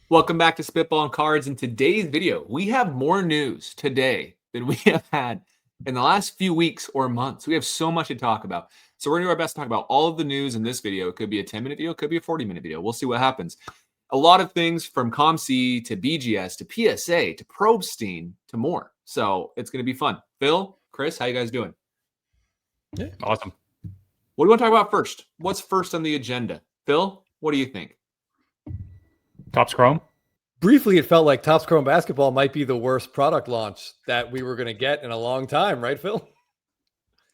Welcome back to Spitballin Cards. In today's video, we have more news today than we have had in the last few weeks or months. We have so much to talk about. So we're going to do our best to talk about all of the news in this video. It could be a 10-minute video, it could be a 40-minute video. We'll see what happens. A lot of things from Comc to BGS to PSA to Probstein to more. So it's going to be fun. Phil, Chris, how you guys doing? Yeah, awesome. What do you want to talk about first? What's first on the agenda? Phil, what do you think? Topps Chrome. Briefly, it felt like Topps Chrome basketball might be the worst product launch that we were going to get in a long time, right, Phil?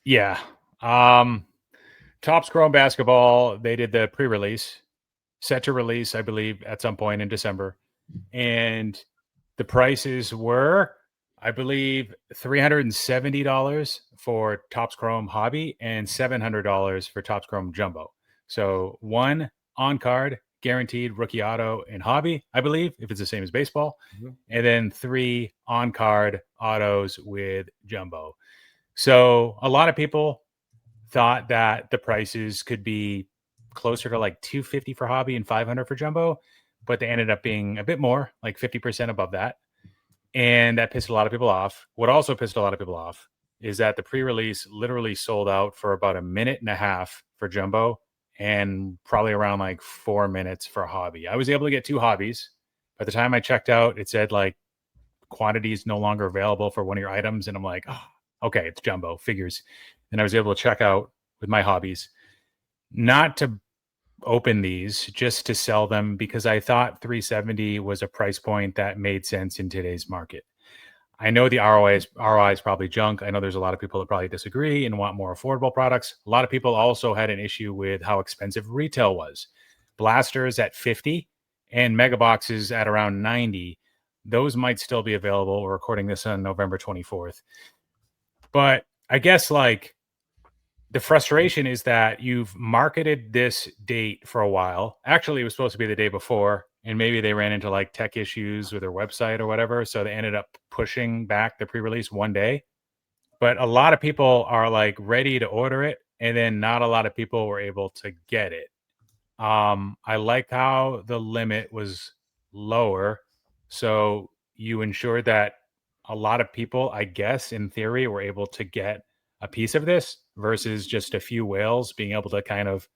Yeah. Topps Chrome basketball, they did the pre-release, set to release, I believe, at some point in December. And the prices were, I believe, $370 for Topps Chrome Hobby and $700 for Topps Chrome Jumbo. So one on-card guaranteed rookie auto in Hobby, I believe, if it's the same as baseball, and then 3 on-card autos with Jumbo. So a lot of people thought that the prices could be closer to like $250 for Hobby and $500 for Jumbo, but they ended up being a bit more, like 50% above that. And that pissed a lot of people off. What also pissed a lot of people off is that the pre-release literally sold out for about a minute and a half for Jumbo and probably around like 4 minutes for Hobby. I was able to get 2 hobbies. By the time I checked out, it said like quantities no longer available for one of your items. And I'm like, oh, okay, it's Jumbo, figures. And I was able to check out with my hobbies, not to open these, just to sell them, because I thought $370 was a price point that made sense in today's market. I know the ROI is probably junk. I know there's a lot of people that probably disagree and want more affordable products. A lot of people also had an issue with how expensive retail was. Blasters at $50 and mega boxes at around $90. Those might still be available. We're recording this on November 24th. But I guess like the frustration is that you've marketed this date for a while. Actually, it was supposed to be the day before, and maybe they ran into like tech issues with their website or whatever. So they ended up pushing back the pre-release one day. But a lot of people are like ready to order it, and then not a lot of people were able to get it. I like how the limit was lower. So you ensured that a lot of people, I guess, in theory, were able to get a piece of this versus just a few whales being able to kind of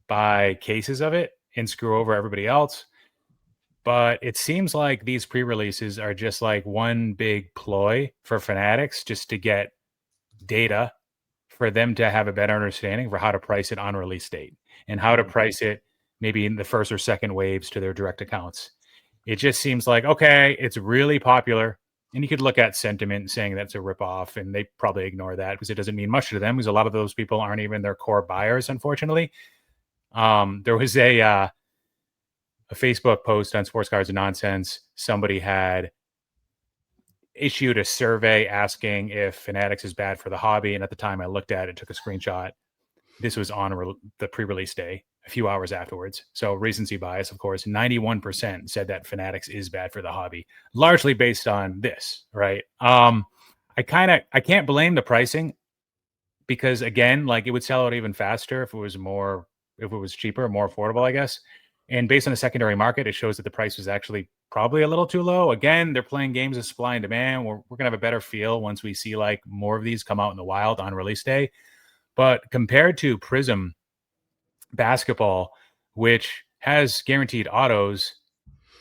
buy cases of it and screw over everybody else. But it seems like these pre-releases are just like one big ploy for Fanatics just to get data for them to have a better understanding for how to price it on release date and how to price it maybe in the first or second waves to their direct accounts. It just seems like, okay, it's really popular. And you could look at sentiment saying that's a ripoff, and they probably ignore that because it doesn't mean much to them because a lot of those people aren't even their core buyers, unfortunately. There was a Facebook post on Sports Cards and Nonsense. Somebody had issued a survey asking if Fanatics is bad for the hobby. And at the time I looked at it, took a screenshot. This was on the pre-release day, a few hours afterwards. So recency bias, of course, 91% said that Fanatics is bad for the hobby, largely based on this, right? I can't blame the pricing because again, like it would sell out even faster if it was cheaper, more affordable, I guess. And based on the secondary market, it shows that the price was actually probably a little too low. Again, they're playing games of supply and demand. We're going to have a better feel once we see like more of these come out in the wild on release day. But compared to Prism basketball, which has guaranteed autos,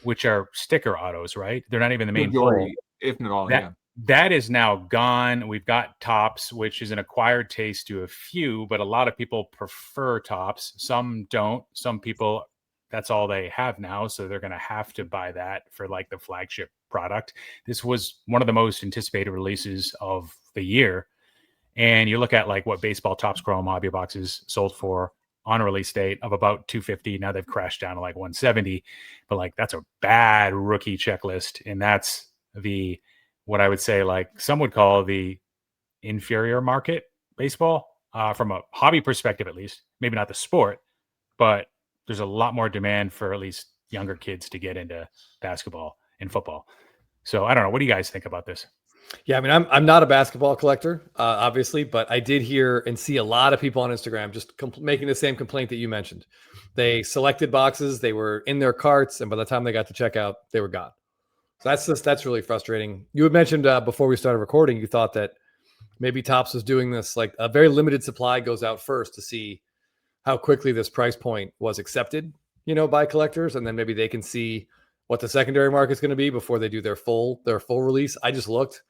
which are sticker autos, right? They're not even the main pull. If not all, that is now gone. We've got Topps, which is an acquired taste to a few, but a lot of people prefer Topps. Some don't. Some people, that's all they have now. So they're going to have to buy that for like the flagship product. This was one of the most anticipated releases of the year. And you look at like what baseball Topps Chrome hobby boxes sold for on a release date of about $250. Now they've crashed down to like $170, but like that's a bad rookie checklist. And that's what I would say, like some would call the inferior market baseball from a hobby perspective, at least. Maybe not the sport, but there's a lot more demand for at least younger kids to get into basketball and football. So I don't know. What do you guys think about this? Yeah, I mean, I'm not a basketball collector, obviously, but I did hear and see a lot of people on Instagram just making the same complaint that you mentioned. They selected boxes, they were in their carts, and by the time they got to checkout, they were gone. So that's really frustrating. You had mentioned before we started recording, you thought that maybe Topps was doing this like a very limited supply goes out first to see how quickly this price point was accepted, by collectors, and then maybe they can see what the secondary market's going to be before they do their full release. I just looked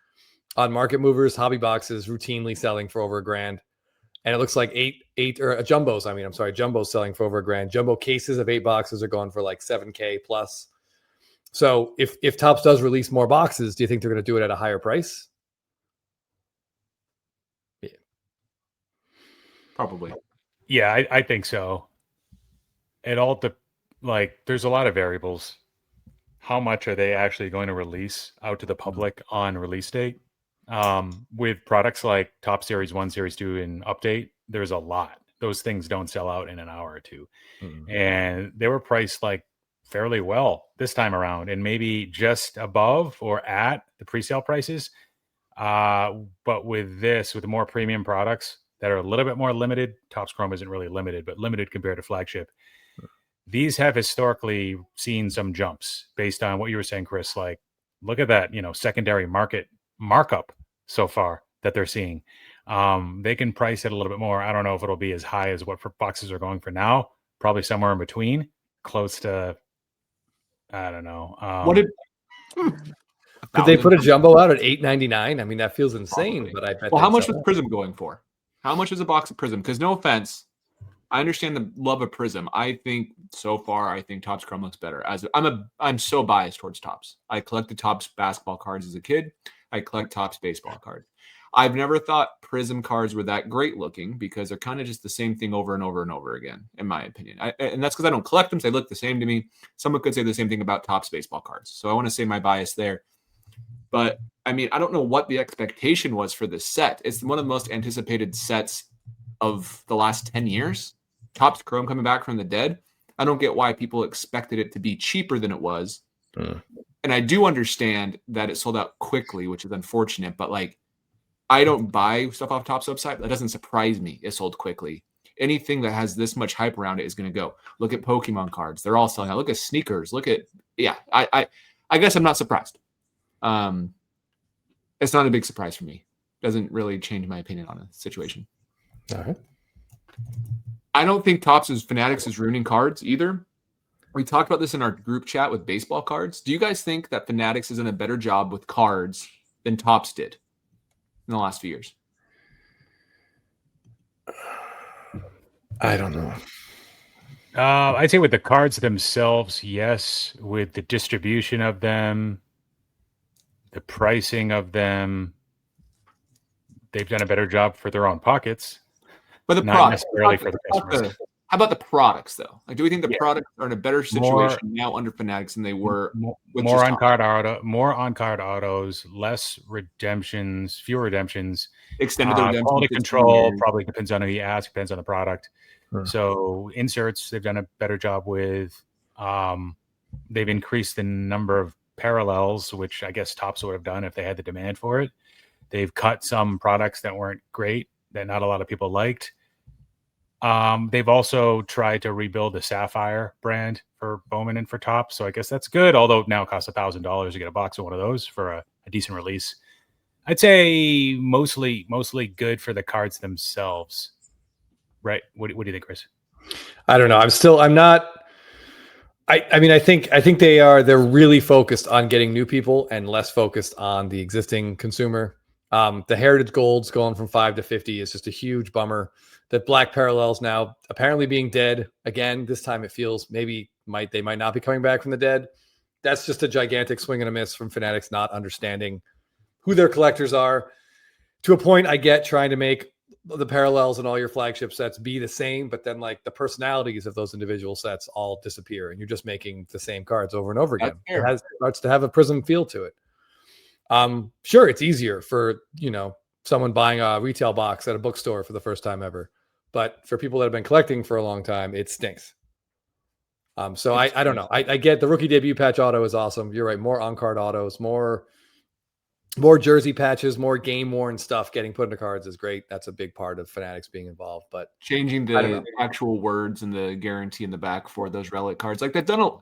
on Market Movers, hobby boxes routinely selling for over $1,000. And it looks like jumbos. I mean, I'm sorry, jumbos selling for over $1,000. Jumbo cases of 8 boxes are going for like $7K plus. So if Topps does release more boxes, do you think they're going to do it at a higher price? Yeah. Probably. Yeah, I think so. It all there's a lot of variables. How much are they actually going to release out to the public on release date? With products like Top Series 1, Series 2, and Update, there's a lot. Those things don't sell out in an hour or two. Mm-hmm. And they were priced like fairly well this time around, and maybe just above or at the pre-sale prices. But with the more premium products that are a little bit more limited, Topps Chrome isn't really limited, but limited compared to flagship. These have historically seen some jumps based on what you were saying, Chris. Like, look at that, secondary market markup so far that they're seeing. They can price it a little bit more. I don't know if it'll be as high as what boxes are going for now. Probably somewhere in between, close to, I don't know. What did Could they put a jumbo out at $8.99? I mean, that feels insane, but I bet. Well, how much was Prism going for? How much is a box of Prism? Because no offense, I understand the love of Prism. I think Topps Chrome looks better. I'm so biased towards Topps. I collected Topps basketball cards as a kid. I collect Topps baseball cards. I've never thought Prism cards were that great looking because they're kind of just the same thing over and over and over again, in my opinion. And that's because I don't collect them. So they look the same to me. Someone could say the same thing about Topps baseball cards. So I want to say my bias there. But I mean, I don't know what the expectation was for this set. It's one of the most anticipated sets of the last 10 years. Topps Chrome coming back from the dead. I don't get why people expected it to be cheaper than it was. And I do understand that it sold out quickly, which is unfortunate. But like, I don't buy stuff off Topps website. That doesn't surprise me. It sold quickly. Anything that has this much hype around it is going to go. Look at Pokemon cards. They're all selling out. Look at sneakers. I guess I'm not surprised. It's not a big surprise for me. Doesn't really change my opinion on the situation. All right. I don't think Topps' Fanatics is ruining cards either. We talked about this in our group chat with baseball cards. Do you guys think that Fanatics has done a better job with cards than Topps did in the last few years? I don't know. I'd say with the cards themselves, yes. With the distribution of them, the pricing of them, they've done a better job for their own pockets. But the not products, necessarily for the customers. how about the products though? Like, do we think the products are in a better situation now under Fanatics than they were? More on card autos, less redemptions, fewer redemptions. Extended the redemption quality control probably depends on who you ask, depends on the product. So inserts they've done a better job with. They've increased the number of parallels, which I guess Topps would have done if they had the demand for it. They've cut some products that weren't great, that not a lot of people liked. They've also tried to rebuild the Sapphire brand for Bowman and for Topps. So I guess that's good, although now it costs $1,000 to get a box of one of those for a decent release. I'd say mostly good for the cards themselves. Right. What do you think, Chris? I don't know. I'm not. I mean, I think they're really focused on getting new people and less focused on the existing consumer. The Heritage Gold's going from 5 to 50 is just a huge bummer. That Black Parallels now apparently being dead again. This time it feels maybe they might not be coming back from the dead. That's just a gigantic swing and a miss from Fanatics not understanding who their collectors are. To a point, I get trying to make the parallels in all your flagship sets be the same, but then like the personalities of those individual sets all disappear and you're just making the same cards over and over again. It starts to have a Prism feel to it. Sure, it's easier for, someone buying a retail box at a bookstore for the first time ever, but for people that have been collecting for a long time, it stinks. So I don't know. I get the rookie debut patch auto is awesome. You're right. More on-card autos, more more jersey patches, more game worn stuff getting put into cards is great. That's a big part of Fanatics being involved. But changing I don't the know. actual words and the guarantee in the back for those relic cards, like they've done.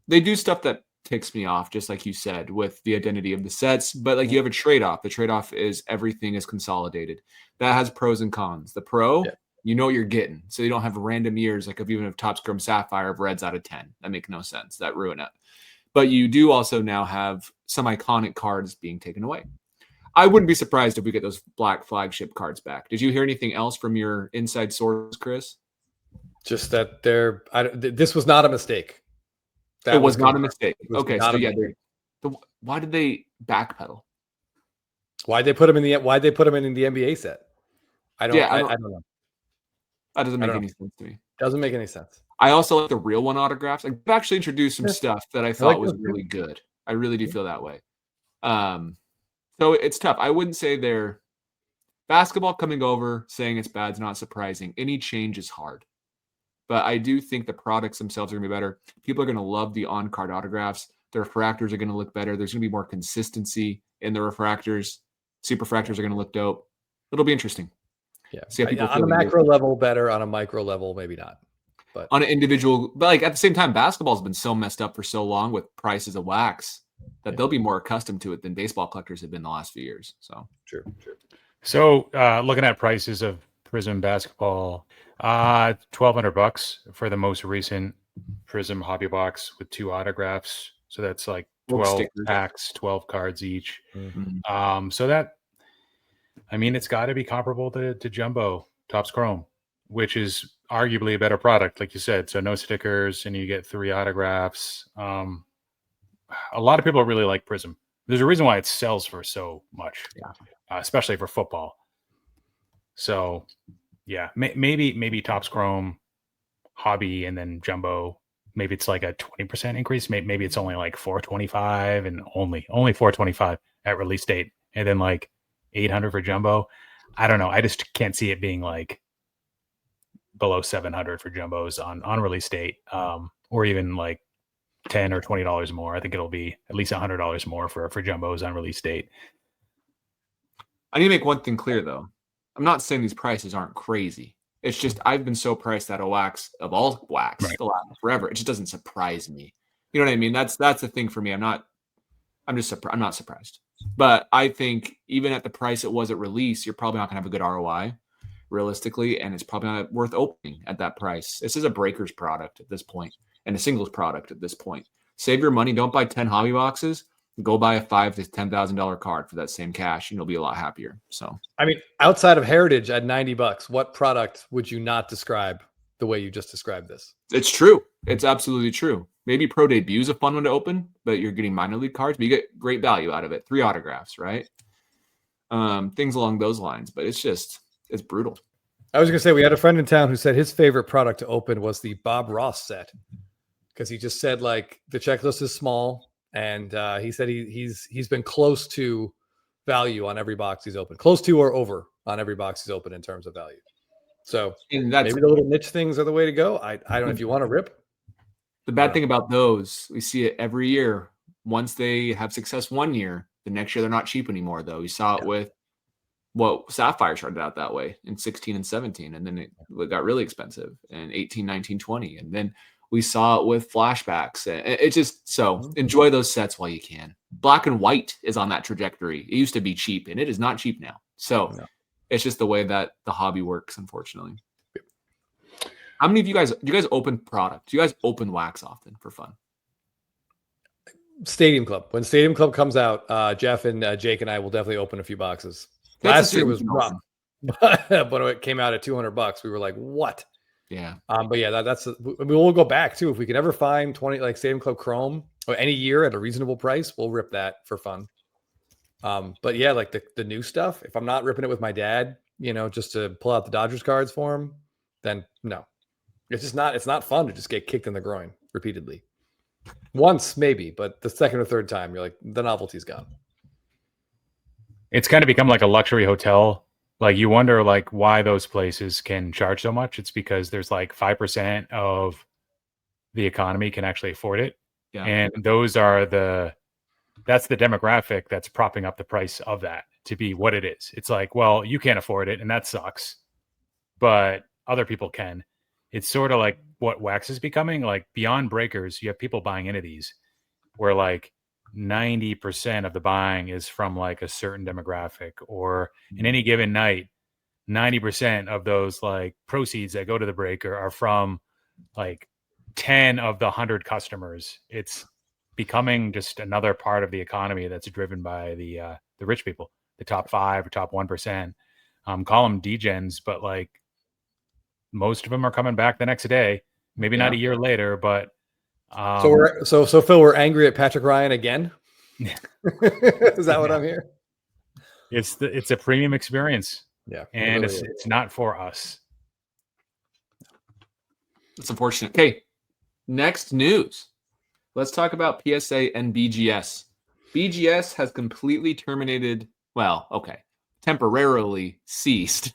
They do stuff that ticks me off, just like you said, with the identity of the sets. But like you have a trade off. The trade off is everything is consolidated. That has pros and cons. The pro, Yeah. you know what you're getting, so you don't have random years like even if Topps Chrome Sapphire of reds out of 10. That make no sense. That ruin it. But you do also now have some iconic cards being taken away. I wouldn't be surprised if we get those black flagship cards back. Did you hear anything else from your inside source, Chris? Just that this was not a mistake. It was not a mistake. Okay, so yeah, mistake. why did they backpedal? Why'd they put him in the NBA set? I don't know. That doesn't make any sense to me. Doesn't make any sense. I also like the real one autographs. I've actually introduced some stuff that I thought was really good. I really do feel that way. So it's tough. I wouldn't say they're basketball coming over saying it's bad is not surprising. Any change is hard. But I do think the products themselves are going to be better. People are going to love the on-card autographs. The refractors are going to look better. There's going to be more consistency in the refractors. Super refractors are going to look dope. It'll be interesting. Yeah. See how people on a macro level, better. On a micro level, maybe not. But on an individual, but like at the same time, basketball's been so messed up for so long with prices of wax that they'll be more accustomed to it than baseball collectors have been the last few years. So true. So looking at prices of Prism basketball, $1,200 for the most recent Prism hobby box with 2 autographs. So that's like 12 packs, 12 cards each. Mm-hmm. So that, I mean, it's got to be comparable to Jumbo Topps Chrome, which is arguably a better product, like you said. So no stickers, and you get 3 autographs. A lot of people really like Prism. There's a reason why it sells for so much, especially for football. So, yeah, maybe Topps Chrome, Hobby, and then Jumbo. Maybe it's like a 20% increase. Maybe it's only like $425 and only $425 at release date, and then like $800 for Jumbo. I don't know. I just can't see it being like below $700 for Jumbos on release date, or even like $10 or $20 more. I think it'll be at least $100 more for Jumbos on release date. I need to make one thing clear, though. I'm not saying these prices aren't crazy. It's just I've been so priced out of wax, of all wax, the last forever. It just doesn't surprise me. You know what I mean? That's the thing for me. I'm not surprised. But I think even at the price it was at release, you're probably not going to have a good ROI, realistically, and it's probably not worth opening at that price. This is a breakers product at this point, and a singles product at this point. Save your money. Don't buy 10 hobby boxes. Go buy a $5,000 to $10,000 card for that same cash, and you'll be a lot happier. So, I mean, outside of Heritage at $90, what product would you not describe the way you just described this? It's true. It's absolutely true. Maybe Pro Debut is a fun one to open, but you're getting minor league cards, but you get great value out of it. 3 autographs, right? Things along those lines, but it's brutal. I was going to say, we had a friend in town who said his favorite product to open was the Bob Ross set, because he just said like the checklist is small. And he said he's been close to value on every box he's opened, close to or over on every box he's opened in terms of value. So maybe the little niche things are the way to go. I don't know if you want to rip. The bad thing about those, we see it every year. Once they have success one year, the next year they're not cheap anymore, though. We saw it with Sapphire started out that way in 16 and 17, and then it got really expensive in 18, 19, 20. And then we saw it with flashbacks. It just, so enjoy those sets while you can. Black and white is on that trajectory. It used to be cheap, and it is not cheap now. So it's just the way that the hobby works, unfortunately. How many of you guys, do you guys open product? Do you guys open wax often for fun? Stadium Club. When Stadium Club comes out, Jeff and Jake and I will definitely open a few boxes. Last year was rough, but when it came out at $200, we were like, what? Yeah. But yeah, we'll go back too. If we can ever find 20, like Stadium Club Chrome or any year at a reasonable price, we'll rip that for fun. But yeah, like the new stuff, if I'm not ripping it with my dad, just to pull out the Dodgers cards for him, then no, it's not fun to just get kicked in the groin repeatedly. Once maybe, but the second or third time you're like, the novelty's gone. It's kind of become like a luxury hotel. Like you wonder like why those places can charge so much. It's because there's like 5% of the economy can actually afford it. Yeah. And those are the that's the demographic that's propping up the price of that to be what it is. It's like, well, you can't afford it and that sucks, but other people can. It's sort of like what wax is becoming. Like beyond breakers, you have people buying into these where like 90% of the buying is from like a certain demographic, or in any given night, 90% of those like proceeds that go to the breaker are from like 10 of the 100 customers. It's becoming just another part of the economy that's driven by the rich people, the top 5 or top 1%. Call them degens, but like most of them are coming back the next day, maybe not a year later, but so Phil, we're angry at Patrick Ryan again. Is that what I'm hearing? It's a premium experience. Yeah, and really it's not for us. That's unfortunate. Okay, next news. Let's talk about PSA and BGS. BGS has completely terminated, temporarily ceased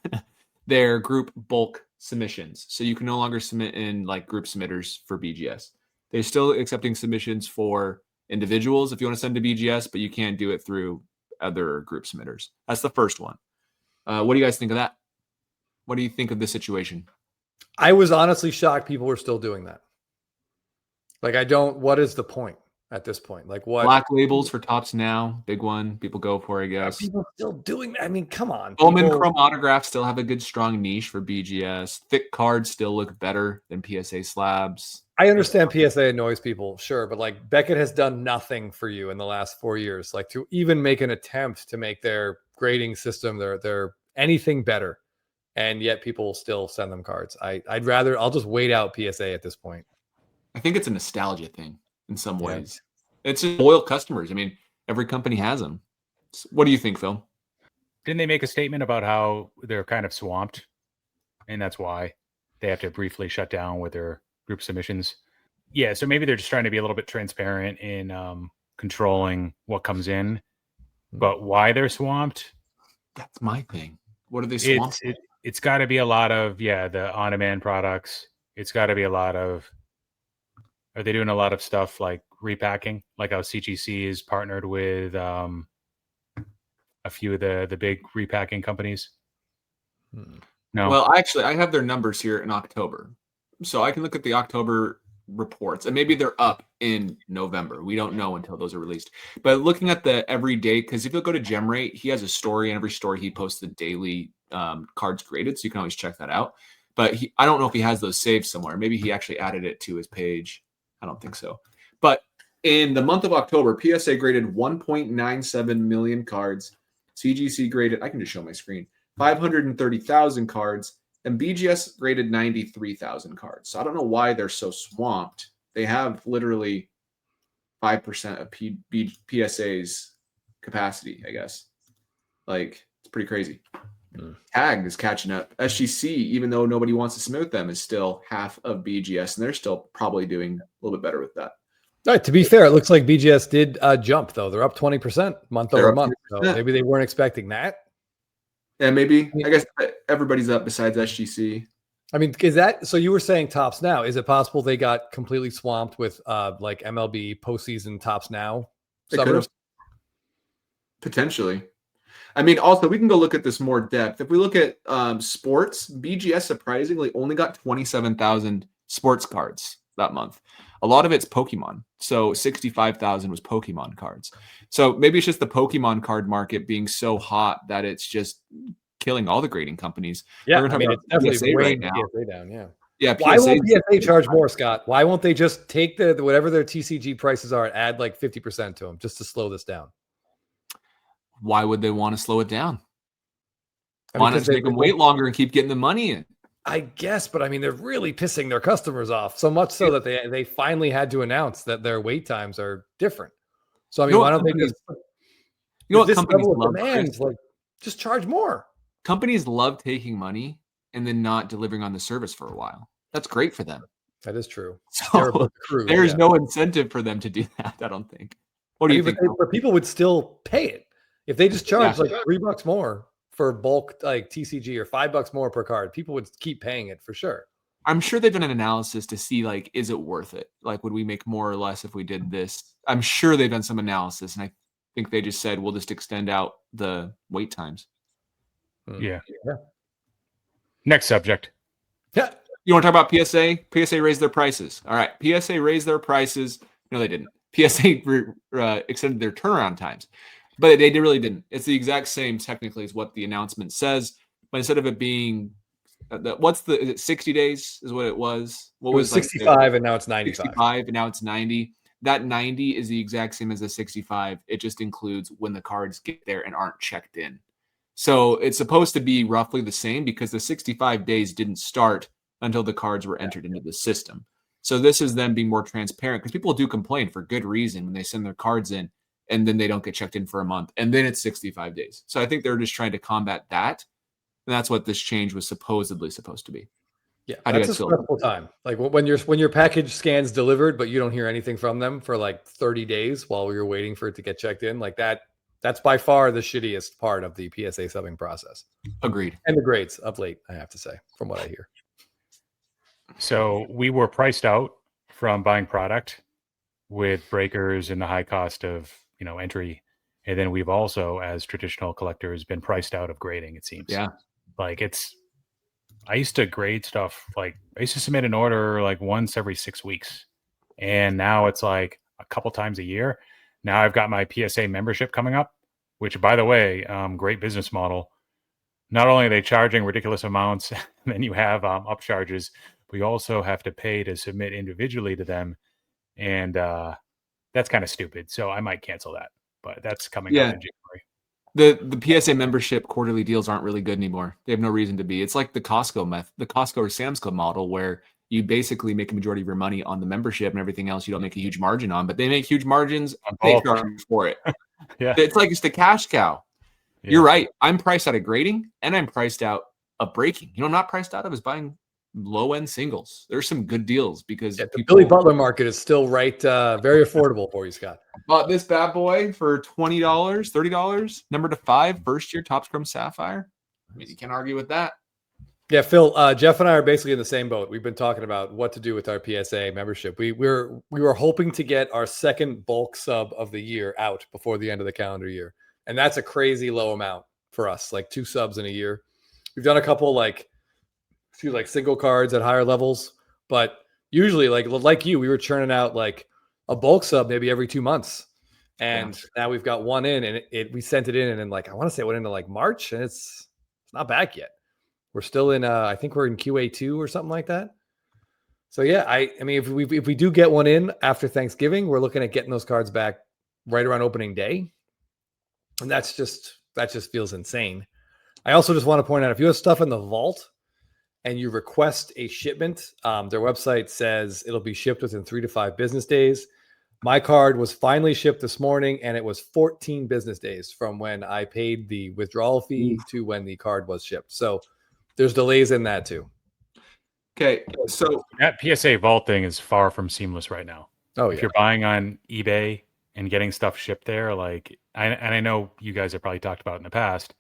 their group bulk submissions. So you can no longer submit in like group submitters for BGS. They're still accepting submissions for individuals if you want to send to BGS, but you can't do it through other group submitters. That's the first one. What do you guys think of that? What do you think of the situation? I was honestly shocked people were still doing that. Like, what is the point at this point? Like, what? Black labels for Tops Now, big one. People go for, I guess. People still doing that. I mean, come on. Bowman Chrome autographs still have a good, strong niche for BGS. Thick cards still look better than PSA slabs. I understand PSA annoys people, sure, but like Beckett has done nothing for you in the last 4 years, like to even make an attempt to make their grading system, their anything better, and yet people still send them cards. I'll just wait out PSA at this point. I think it's a nostalgia thing in some ways. It's just loyal customers. I mean, every company has them. What do you think, Phil? Didn't they make a statement about how they're kind of swamped, and that's why they have to briefly shut down with their group submissions? Yeah, so maybe they're just trying to be a little bit transparent in controlling what comes in, but why they're swamped? That's my thing. What are they swamped? It's got to be a lot of the on-demand products. It's got to be a lot of. Are they doing a lot of stuff like repacking, like how CGC is partnered with a few of the big repacking companies? No. Well, actually, I have their numbers here in October, so I can look at the October reports, and maybe they're up in November. We don't know until those are released. But looking at the everyday, because if you go to GemRate, he has a story, and every story he posts the daily cards graded, so you can always check that out. But I don't know if he has those saved somewhere. Maybe he actually added it to his page. I don't think so. But in the month of October, PSA graded 1.97 million cards. CGC graded, I can just show my screen, 530,000 cards. And BGS graded 93,000 cards. So I don't know why they're so swamped. They have literally 5% of PSA's capacity, I guess. Like, it's pretty crazy. Tagged is catching up. SGC, even though nobody wants to submit with them, is still half of BGS, and they're still probably doing a little bit better with that. All right, to be fair, it looks like BGS did jump, though. They're up 20% month over month. So maybe they weren't expecting that. Yeah, maybe. I guess everybody's up besides SGC. I mean, is that so? You were saying Tops Now. Is it possible they got completely swamped with like MLB postseason Tops Now summers? Potentially. I mean, also, we can go look at this more depth. If we look at sports, BGS surprisingly only got 27,000 sports cards that month. A lot of it's Pokemon. So 65,000 was Pokemon cards. So maybe it's just the Pokemon card market being so hot that it's just killing all the grading companies. Yeah, I mean, it's definitely weighing PSA down. Yeah. Why won't PSA charge more, Scott? Why won't they just take whatever their TCG prices are and add like 50% to them just to slow this down? Why would they want to slow it down? Why not make them wait longer and keep getting the money in? I guess, but I mean, they're really pissing their customers off so much so that they finally had to announce that their wait times are different. So I mean, why don't they just this level of demand, like just charge more? Companies love taking money and then not delivering on the service for a while. That's great for them. That is true. So there's no incentive for them to do that, I don't think. What do you think? But people would still pay it if they just charge like $3 more for bulk like TCG or $5 more per card. People would keep paying it for sure. I'm sure they've done an analysis to see, like, is it worth it? Like, would we make more or less if we did this? I'm sure they've done some analysis, and I think they just said, we'll just extend out the wait times. Yeah. Yeah. Next subject. Yeah. You want to talk about PSA? PSA raised their prices. All right. PSA raised their prices. No, they didn't. PSA extended their turnaround times, but they really didn't. It's the exact same technically as what the announcement says, but instead of it being is it 60 days is what it was? What It was like 65 and now it's 95. 65 and now it's 90. That 90 is the exact same as the 65. It just includes when the cards get there and aren't checked in. So it's supposed to be roughly the same because the 65 days didn't start until the cards were entered into the system. So this is them being more transparent because people do complain for good reason when they send their cards in and then they don't get checked in for a month and then it's 65 days. So I think they're just trying to combat that. And that's what this change was supposedly supposed to be. Yeah, How do you that's a guys feel? stressful time. Like when your package scans delivered, but you don't hear anything from them for like 30 days while you're waiting for it to get checked in. Like that's by far the shittiest part of the PSA subbing process. Agreed. And the grades of late, I have to say, from what I hear. So we were priced out from buying product with breakers and the high cost of, entry. And then we've also, as traditional collectors, been priced out of grading, it seems. Yeah. Like I used to grade stuff, like I used to submit an order like once every 6 weeks. And now it's like a couple times a year. Now I've got my PSA membership coming up, which, by the way, great business model. Not only are they charging ridiculous amounts, and then you have upcharges, we also have to pay to submit individually to them. And that's kind of stupid. So I might cancel that, but that's coming up in January. The PSA membership quarterly deals aren't really good anymore. They have no reason to be. It's like the Costco or Sam's Club model where you basically make a majority of your money on the membership and everything else you don't make a huge margin on, but they make huge margins and they charge for it. Yeah. It's like it's the cash cow. Yeah. You're right. I'm priced out of grading and I'm priced out of breaking. I'm not priced out of is buying low-end singles. There's some good deals because the Billy Butler market is still very affordable for you, Scott. Bought this bad boy for $20, $30, number to 5, first year Topps Chrome Sapphire. I mean, you can't argue with that. Yeah, Phil, Jeff and I are basically in the same boat. We've been talking about what to do with our PSA membership. We were hoping to get our second bulk sub of the year out before the end of the calendar year. And that's a crazy low amount for us, like 2 subs in a year. We've done a couple like single cards at higher levels, but usually like you, we were churning out like a bulk sub maybe every 2 months. And now we've got one in and we sent it in and then I want to say it went into like March and it's not back yet. We're still in I think we're in QA2 or something like that. So yeah, I mean if we do get one in after Thanksgiving, we're looking at getting those cards back right around opening day. And that just feels insane. I also just want to point out if you have stuff in the vault and you request a shipment, their website says it'll be shipped within 3 to 5 business days. My card was finally shipped this morning, and it was 14 business days from when I paid the withdrawal fee to when the card was shipped. So there's delays in that too. Okay, so that PSA vault thing is far from seamless right now. Oh yeah. If you're buying on eBay and getting stuff shipped there, I know you guys have probably talked about it in the past,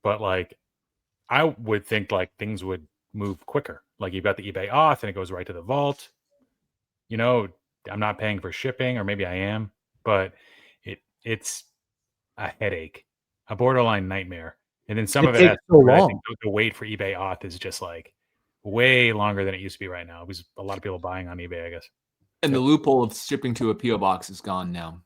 but I would think things would move quicker. Like you've got the eBay auth and it goes right to the vault. I'm not paying for shipping, or maybe I am, but it's a headache, a borderline nightmare. And then some of it has so long. The wait for eBay auth is just way longer than it used to be right now. Because a lot of people buying on eBay, I guess. And the loophole of shipping to a PO box is gone now.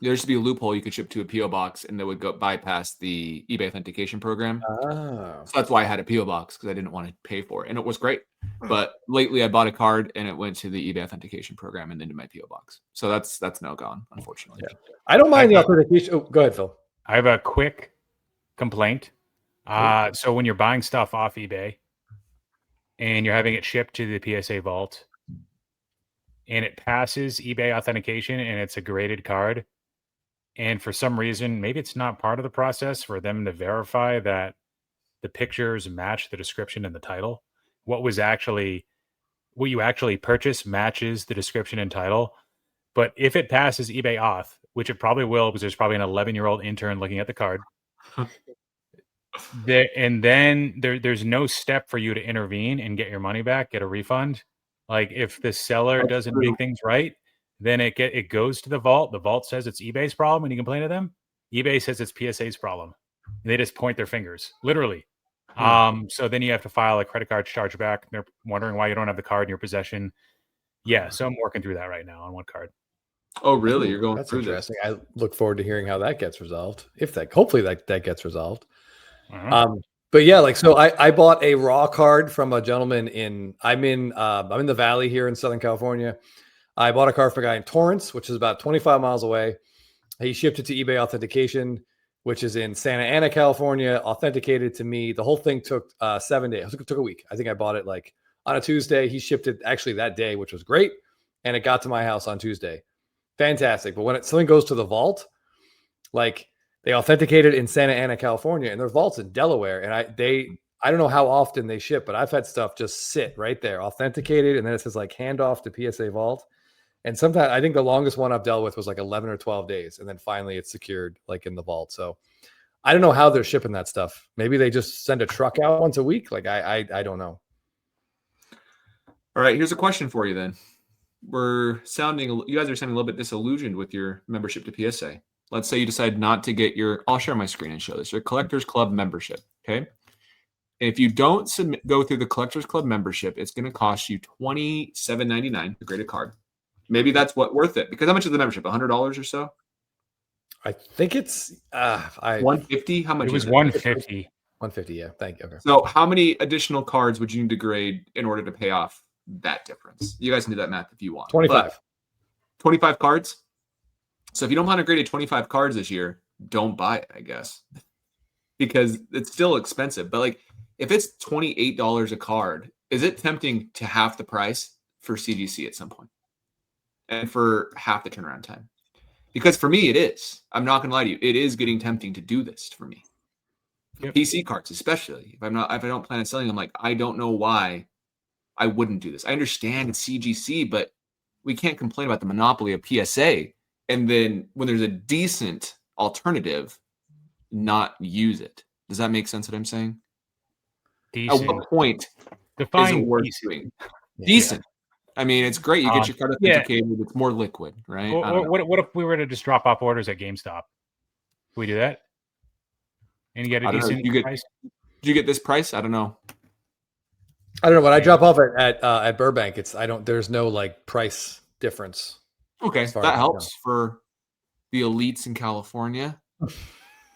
There used to be a loophole you could ship to a PO box and that would go bypass the eBay authentication program. So that's why I had a PO box, because I didn't want to pay for it, and it was great. But lately, I bought a card and it went to the eBay authentication program and into my PO box. So that's now gone, unfortunately. Yeah. I don't mind the authentication. Oh, go ahead, Phil. I have a quick complaint. So when you're buying stuff off eBay and you're having it shipped to the PSA vault, and it passes eBay authentication and it's a graded card, and for some reason, maybe it's not part of the process for them to verify that the pictures match the description and the title. What you actually purchased matches the description and title. But if it passes eBay auth, which it probably will, because there's probably an 11-year-old intern looking at the card, There's no step for you to intervene and get your money back, get a refund. Like if the seller That's doesn't true. make things right, then it goes to the vault. The vault says it's eBay's problem and you complain to them. eBay says it's PSA's problem. And they just point their fingers, literally. So then you have to file a credit card chargeback. They're wondering why you don't have the card in your possession. Yeah, so I'm working through that right now on one card. Oh, really? Ooh, You're going that's through this? interesting. I look forward to hearing how that gets resolved. Hopefully that gets resolved. But yeah, like so I bought a raw card from a gentleman I'm in the Valley here in Southern California. I bought a card from a guy in Torrance, which is about 25 miles away. He shipped it to eBay Authentication, which is in Santa Ana, California, authenticated to me. The whole thing took 7 days. It took a week. I think I bought it like on a Tuesday. He shipped it actually that day, which was great. And it got to my house on Tuesday. Fantastic. But when something goes to the vault, like they authenticated in Santa Ana, California, and their vault's in Delaware. And I don't know how often they ship, but I've had stuff just sit right there, authenticated, and then it says like handoff to PSA Vault. And sometimes I think the longest one I've dealt with was like 11 or 12 days. And then finally it's secured like in the vault. So I don't know how they're shipping that stuff. Maybe they just send a truck out once a week. Like I don't know. All right, here's a question for you then. You guys are sounding a little bit disillusioned with your membership to PSA. Let's say you decide not to get I'll share my screen and show this, your Collectors Club membership, okay? If you don't go through the Collectors Club membership, it's going to cost you $27.99 to grade a card. Maybe that's worth it. Because how much is the membership? $100 or so? I think it's $150. How much? It was is it? $150. $150. Yeah, thank you. Okay. So, how many additional cards would you need to grade in order to pay off that difference? You guys can do that math if you want. 25. 25 cards. So, if you don't want to grade 25 cards this year, don't buy it, I guess, because it's still expensive. But like, if it's $28 a card, is it tempting to half the price for CGC at some point? And for half the turnaround time? Because for me, it is. I'm not going to lie to you. It is getting tempting to do this for me. Yep. PC cards, especially. If I don't plan on selling them, like, I don't know why I wouldn't do this. I understand it's CGC, but we can't complain about the monopoly of PSA. And then when there's a decent alternative, not use it. Does that make sense what I'm saying? Decent. At what point Define is it worth decent. doing? Decent. I mean, it's great. You get your card authenticated. It's more liquid, right? What if we were to just drop off orders at GameStop? Can we do that? And you get a decent price? Did you get this price? I don't know. When I drop off at Burbank, there's no like price difference. Okay, that helps for the elites in California.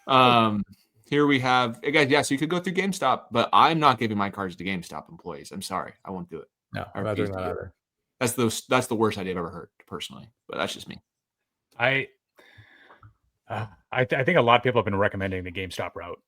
Here we have again. Yeah, so you could go through GameStop, but I'm not giving my cards to GameStop employees. I'm sorry, I won't do it. No, I'm not doing that either. That's the worst idea I've ever heard, personally. But that's just me. I think a lot of people have been recommending the GameStop route.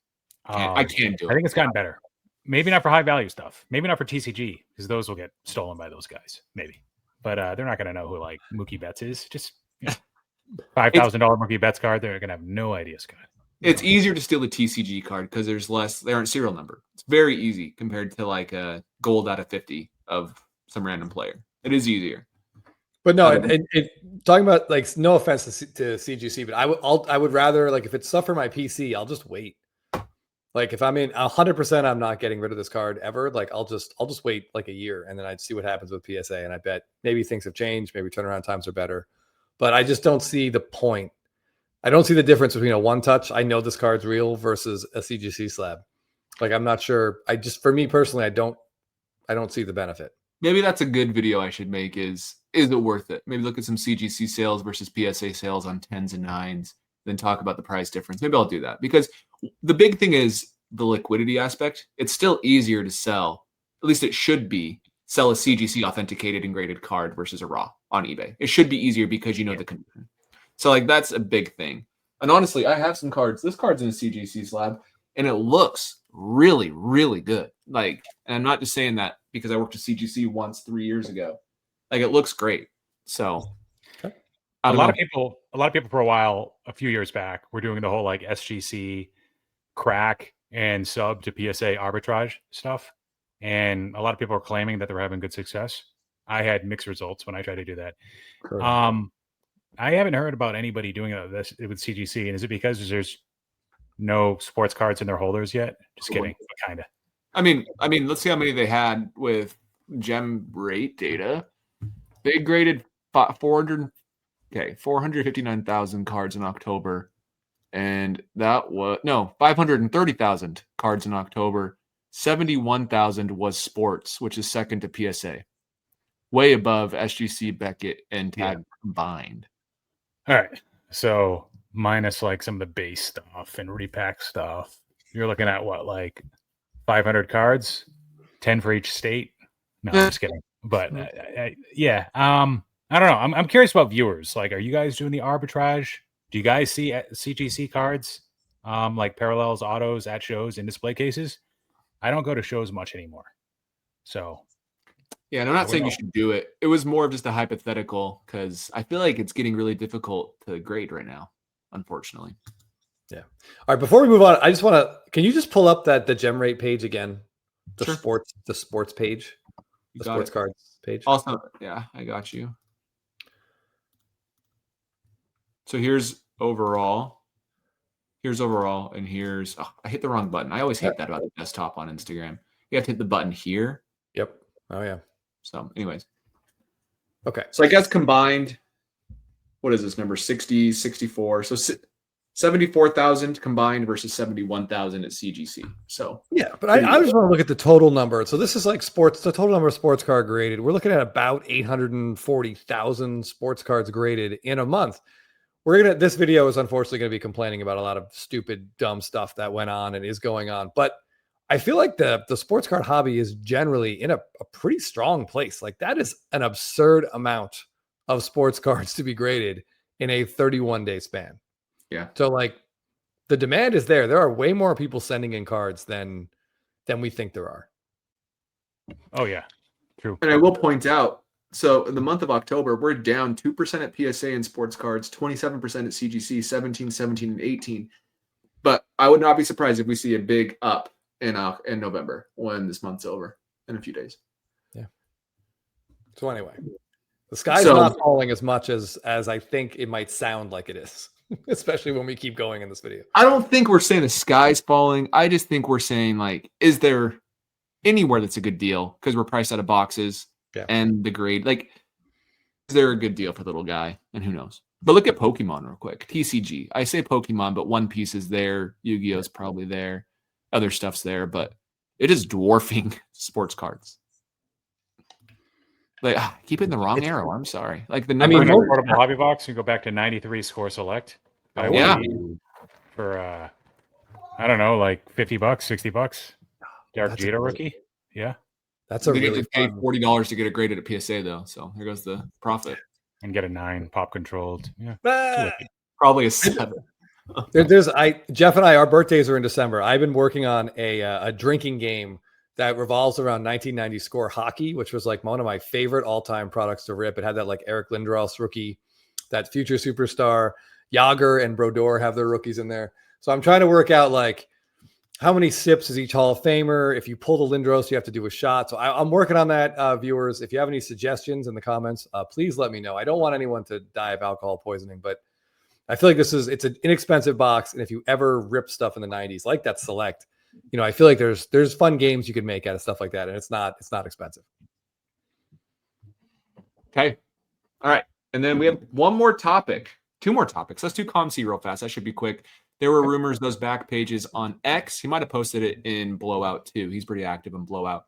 I can't do it. I think it's gotten better. Maybe not for high value stuff. Maybe not for TCG, because those will get stolen by those guys. Maybe, but they're not going to know who like Mookie Betts is. Just $5,000 Mookie Betts card. They're going to have no idea, Scott. It's easier to steal a TCG card because there's less. They aren't serial number. It's very easy compared to like a gold out of 50 of some random player. It is easier. But no, talking about like, no offense to CGC, but I would rather, like, if it's stuff for my PC, I'll just wait. Like if I'm in 100%, I'm not getting rid of this card ever. Like I'll just wait like a year and then I'd see what happens with PSA. And I bet maybe things have changed. Maybe turnaround times are better, but I just don't see the point. I don't see the difference between a one touch. I know this card's real versus a CGC slab. Like, I'm not sure. For me personally, I don't see the benefit. Maybe that's a good video I should make is it worth it? Maybe look at some CGC sales versus PSA sales on 10s and 9s, then talk about the price difference. Maybe I'll do that because the big thing is the liquidity aspect. It's still easier to sell, at least it should be, sell a CGC authenticated and graded card versus a raw on eBay. It should be easier because you know the condition. So like that's a big thing. And honestly, I have some cards. This card's in a CGC slab and it looks really, really good. Like, and I'm not just saying that because I worked at CGC once 3 years ago. Like it looks great. So a lot of people for a while, a few years back, were doing the whole like SGC crack and sub to PSA arbitrage stuff. And a lot of people are claiming that they're having good success. I had mixed results when I tried to do that. Correct. I haven't heard about anybody doing this with CGC. And is it because there's no sports cards in their holders yet. Just Cool. kidding, kind of. I mean, let's see how many they had with gem rate data. They graded 459,000 cards in October, and that was 530,000 cards in October. 71,000 was sports, which is second to PSA, way above SGC, Beckett, and Tag combined. All right, so minus like some of the base stuff and repack stuff, you're looking at what, like 500 cards, 10 for each state. No, I'm just kidding. But yeah, I don't know. I'm curious about viewers. Like, are you guys doing the arbitrage? Do you guys see CGC cards, like parallels, autos at shows in display cases? I don't go to shows much anymore. So yeah, and I'm not saying you should do it. It was more of just a hypothetical because I feel like it's getting really difficult to grade right now, unfortunately. Yeah. All right. Before we move on, I just want to. Can you just pull up the gem rate page again? The sports page, the sports cards page. Also, yeah, I got you. So here's overall. And here's I hit the wrong button. I always hate that about the desktop on Instagram. You have to hit the button here. Yep. Oh yeah. So, anyways. Okay. So I guess combined, what is this number? 60, 64. So 74,000 combined versus 71,000 at CGC. So yeah, but I just want to look at the total number. So this is like the total number of sports card graded. We're looking at about 840,000 sports cards graded in a month. This video is unfortunately going to be complaining about a lot of stupid, dumb stuff that went on and is going on. But I feel like the sports card hobby is generally in a pretty strong place. Like that is an absurd amount of sports cards to be graded in a 31-day span. Yeah. So like the demand is there. There are way more people sending in cards than we think there are. Oh yeah, true. And I will point out, so in the month of October, we're down 2% at PSA in sports cards, 27% at CGC, 17, 17, and 18. But I would not be surprised if we see a big up in November when this month's over in a few days. Yeah. So anyway, the sky's not falling as much as I think it might sound like it is, especially when we keep going in this video. I don't think we're saying the sky's falling. I just think we're saying, like, is there anywhere that's a good deal? Because we're priced out of boxes. Yeah. And the grade, like, is there a good deal for the little guy? And who knows? But look at Pokemon real quick. TCG. I say Pokemon, but One Piece is there. Yu-Gi-Oh's probably there. Other stuff's there, but it is dwarfing sports cards. Like, keep it in the wrong arrow. I'm sorry. Like the number. Portable hobby box. You go back to 93 score select. For I don't know, like $50, $60. Dark Jeter rookie. Yeah. That's a really pay $40 to get it graded at PSA though. So here goes the profit. And get a 9 pop controlled. Yeah. Probably a 7. Jeff and I, our birthdays are in December. I've been working on a drinking game that revolves around 1990 score hockey, which was like one of my favorite all-time products to rip. It had that like Eric Lindros rookie, that future superstar. Yager and Brodeur have their rookies in there. So I'm trying to work out like how many sips is each Hall of Famer? If you pull the Lindros, you have to do a shot. So I'm working on that, viewers. If you have any suggestions in the comments, please let me know. I don't want anyone to die of alcohol poisoning, but I feel like it's an inexpensive box. And if you ever rip stuff in the 90s, like that Select, I feel like there's fun games you could make out of stuff like that. And it's not expensive. Okay. All right. And then we have two more topics. Let's do Comc real fast. That should be quick. There were rumors those back pages on X. He might have posted it in Blowout too. He's pretty active in Blowout.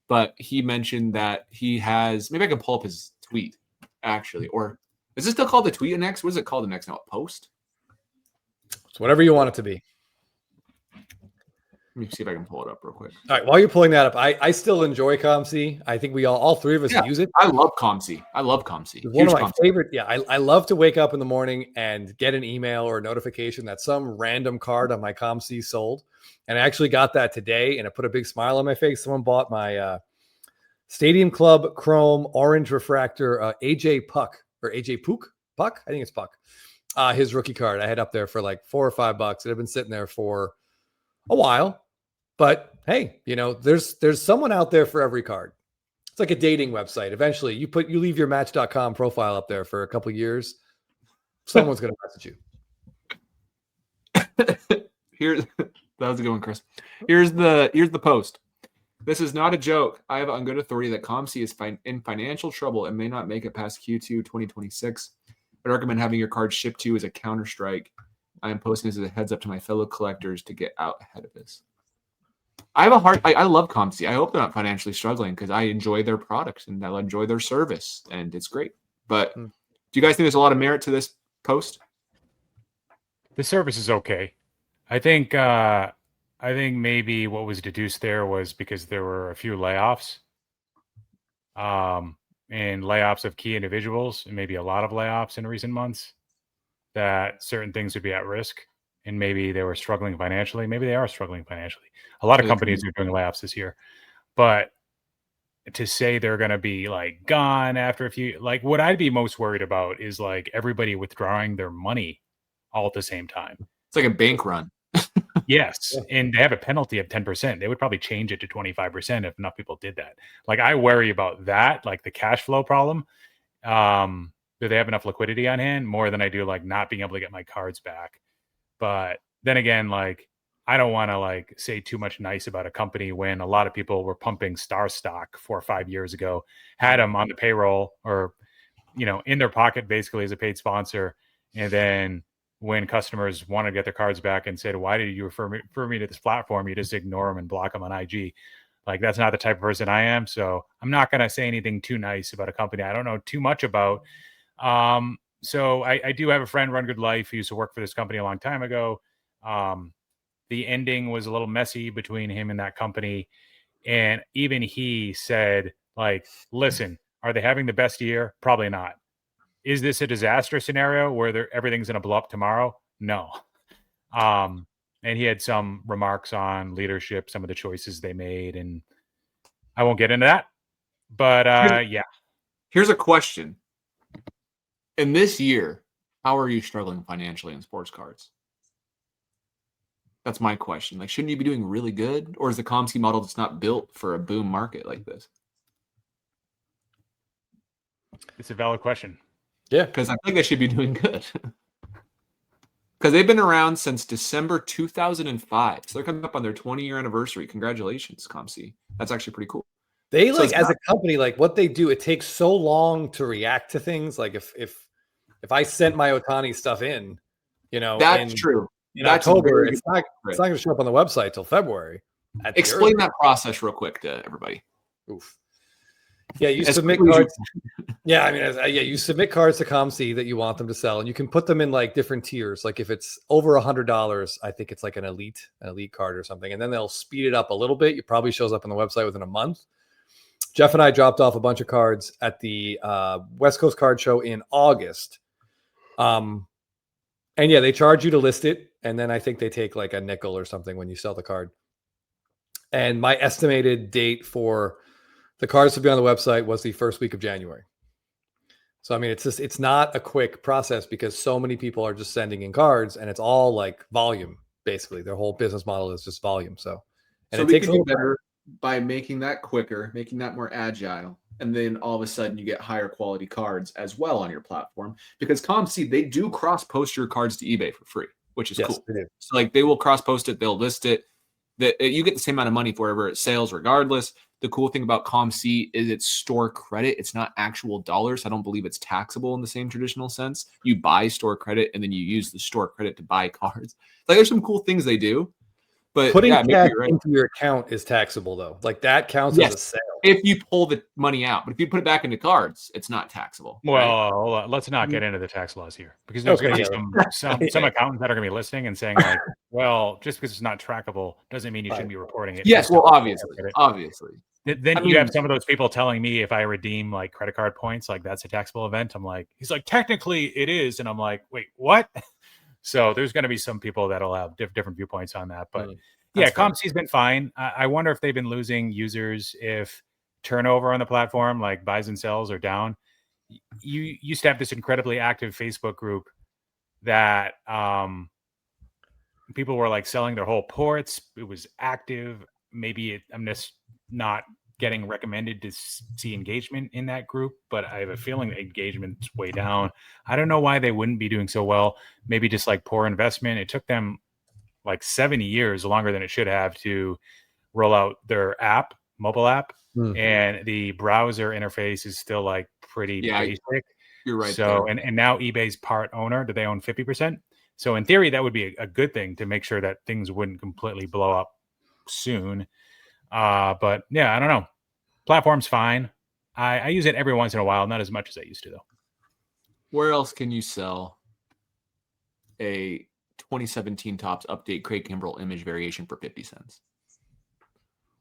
But he mentioned that he has, maybe I can pull up his tweet actually, or is this still called the tweet in X? What is it called in X now? A post? It's whatever you want it to be. Let me see if I can pull it up real quick. All right. While you're pulling that up, I still enjoy Comc. I think we all three of us use it. I love Comc. One of my favorite. Yeah. I love to wake up in the morning and get an email or a notification that some random card on my Comc sold. And I actually got that today and it put a big smile on my face. Someone bought my Stadium Club Chrome Orange Refractor AJ Puck or AJ Puck. I think it's Puck. His rookie card I had up there for like $4 or $5. It had been sitting there for a while. But hey, there's someone out there for every card. It's like a dating website. Eventually, you leave your Match.com profile up there for a couple of years. Someone's going to message you. Here's that was a good one, Chris. Here's the post. This is not a joke. I have on good authority that Comc is in financial trouble and may not make it past Q2 2026. I'd recommend having your cards shipped to you as a counter strike. I am posting this as a heads up to my fellow collectors to get out ahead of this. I have a heart. I love Comc. I hope they're not financially struggling because I enjoy their products and I enjoy their service and it's great. But do you guys think there's a lot of merit to this post? The service is okay. I think maybe what was deduced there was because there were a few layoffs, and layoffs of key individuals, and maybe a lot of layoffs in recent months, that certain things would be at risk, and maybe they were struggling financially. Maybe they are struggling financially. A lot of companies are doing layoffs this year, but to say they're going to be like gone after a few, like what I'd be most worried about is like everybody withdrawing their money all at the same time. It's like a bank run. Yes. And they have a penalty of 10%. They would probably change it to 25% if enough people did that. Like I worry about that, like the cash flow problem. Do they have enough liquidity on hand more than I do like not being able to get my cards back? But then again, like I don't want to like say too much nice about a company when a lot of people were pumping Star stock 4 or 5 years ago, had them on the payroll or, you know, in their pocket basically as a paid sponsor. And then when customers want to get their cards back and said, why did you refer me to this platform? You just ignore them and block them on IG. Like that's not the type of person I am. So I'm not going to say anything too nice about a company I don't know too much about. So I do have a friend, Run Good Life, who used to work for this company a long time ago. The ending was a little messy between him and that company. And even he said, like, listen, are they having the best year? Probably not. Is this a disaster scenario where everything's going to blow up tomorrow? No. And he had some remarks on leadership, some of the choices they made, and I won't get into that. But yeah. Here's a question. In this year, how are you struggling financially in sports cards? That's my question. Like, shouldn't you be doing really good? Or is the Comc model just not built for a boom market like this? It's a valid question. Yeah, because I think they should be doing good. Because they've been around since December 2005. So they're coming up on their 20-year anniversary. Congratulations, Comc. That's actually pretty cool. They like as a company, like what they do, it takes so long to react to things. Like if I sent my Otani stuff in, you know, that's true. In October, it's not going to show up on the website till February. Explain that process real quick to everybody. Oof. Yeah, you submit cards. Yeah, I mean, you submit cards to Comc that you want them to sell, and you can put them in like different tiers. Like if it's over $100, I think it's like an elite card or something, and then they'll speed it up a little bit. It probably shows up on the website within a month. Jeff and I dropped off a bunch of cards at the West Coast Card Show in August. And yeah, they charge you to list it, and then I think they take like a nickel or something when you sell the card. And my estimated date for the cards to be on the website was the first week of January. So, I mean, it's not a quick process because so many people are just sending in cards and it's all like volume, basically. Their whole business model is just volume. So it takes a little better by making that quicker, making that more agile. And then all of a sudden you get higher quality cards as well on your platform because Comc, they do cross post your cards to eBay for free, which is cool. So like they will cross post it, they'll list it. You get the same amount of money for wherever it sales regardless. The cool thing about Comc is it's store credit. It's not actual dollars. I don't believe it's taxable in the same traditional sense. You buy store credit and then you use the store credit to buy cards. Like there's some cool things they do. But putting cash into your account is taxable though. Like that counts as a sale. If you pull the money out, but if you put it back into cards, it's not taxable. Well, right? Let's not get into the tax laws here because there's going to be some accountants that are going to be listening and saying like, well, just because it's not trackable doesn't mean you shouldn't be reporting it. Yes, well, obviously. Then you have some of those people telling me if I redeem like credit card points, like that's a taxable event. I'm like, he's like, technically it is. And I'm like, wait, what? So there's going to be some people that'll have different viewpoints on that. But yeah, Comc's been fine. I wonder if they've been losing users if turnover on the platform, like buys and sells, are down. You used to have this incredibly active Facebook group that people were like selling their whole ports. It was active. Maybe I'm just not getting recommended to see engagement in that group, but I have a feeling the engagement's way down. I don't know why they wouldn't be doing so well. Maybe just like poor investment. It took them like 70 years, longer than it should have, to roll out their app, mobile app. And the browser interface is still like pretty basic. You're right. So, and now eBay's part owner, do they own 50%? So in theory, that would be a good thing to make sure that things wouldn't completely blow up soon. But yeah, I don't know. Platform's fine. I use it every once in a while, not as much as I used to though. Where else can you sell a 2017 Topps update Craig Kimbrell image variation for 50 cents?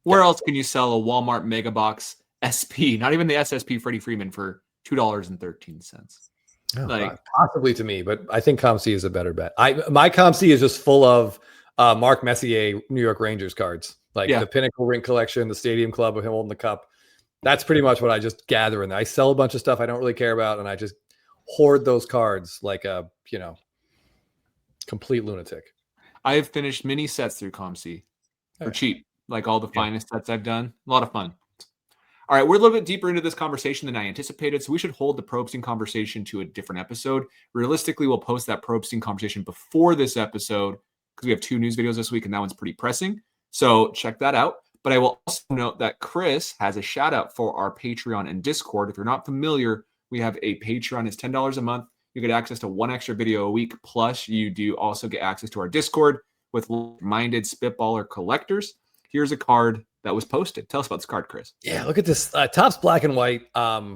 Where else can you sell a Walmart Mega Box SP, not even the SSP Freddie Freeman, for $2.13? Oh, like possibly to me, but I think Comc is a better bet. My Comc is just full of Mark Messier New York Rangers cards, like the Pinnacle Rink collection, the Stadium Club of him holding the cup. That's pretty much what I just gather in there. I sell a bunch of stuff I don't really care about, and I just hoard those cards like a complete lunatic. I have finished mini sets through Comc for cheap, like all the finest sets I've done. A lot of fun. All right, we're a little bit deeper into this conversation than I anticipated, so we should hold the Pro Epstein conversation to a different episode. Realistically, we'll post that Pro Epstein conversation before this episode because we have 2 news videos this week, and that one's pretty pressing. So check that out. But I will also note that Chris has a shout out for our Patreon and Discord. If you're not familiar, we have a Patreon. It's $10 a month. You get access to 1 extra video a week. Plus, you do also get access to our Discord with like-minded Spitballer collectors. Here's a card that was posted. Tell us about this card, Chris. Yeah, look at this. Topps black and white. I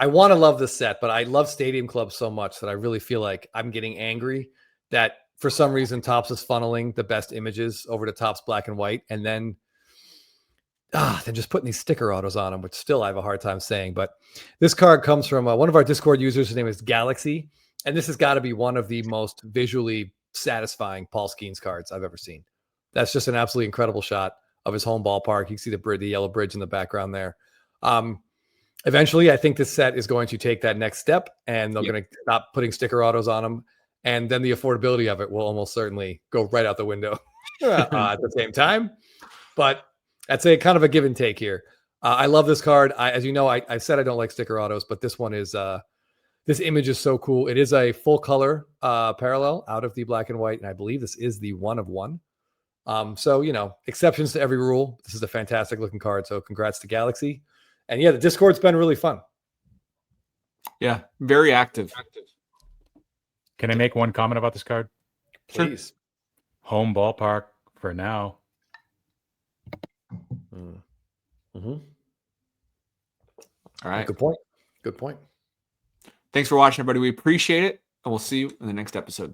want to love this set, but I love Stadium Club so much that I really feel like I'm getting angry that for some reason Topps is funneling the best images over to Topps black and white, and then they're just putting these sticker autos on them, which still I have a hard time saying. But this card comes from one of our Discord users. His name is Galaxy, and this has got to be one of the most visually satisfying Paul Skeens cards I've ever seen. That's just an absolutely incredible shot of his home ballpark. You can see the yellow bridge in the background there. Eventually, I think this set is going to take that next step, and they're going to stop putting sticker autos on them. And then the affordability of it will almost certainly go right out the window at the same time. But that's a kind of a give and take here. I love this card. As you know, I said I don't like sticker autos, but this one is this image is so cool. It is a full color parallel out of the black and white, and I believe this is the 1 of 1. So, exceptions to every rule. This is a fantastic looking card. So congrats to Galaxy. And yeah, the Discord's been really fun. Yeah, very active. Can I make one comment about this card? Please. Home ballpark for now. All right. Good point. Good point. Thanks for watching, everybody. We appreciate it, and we'll see you in the next episode.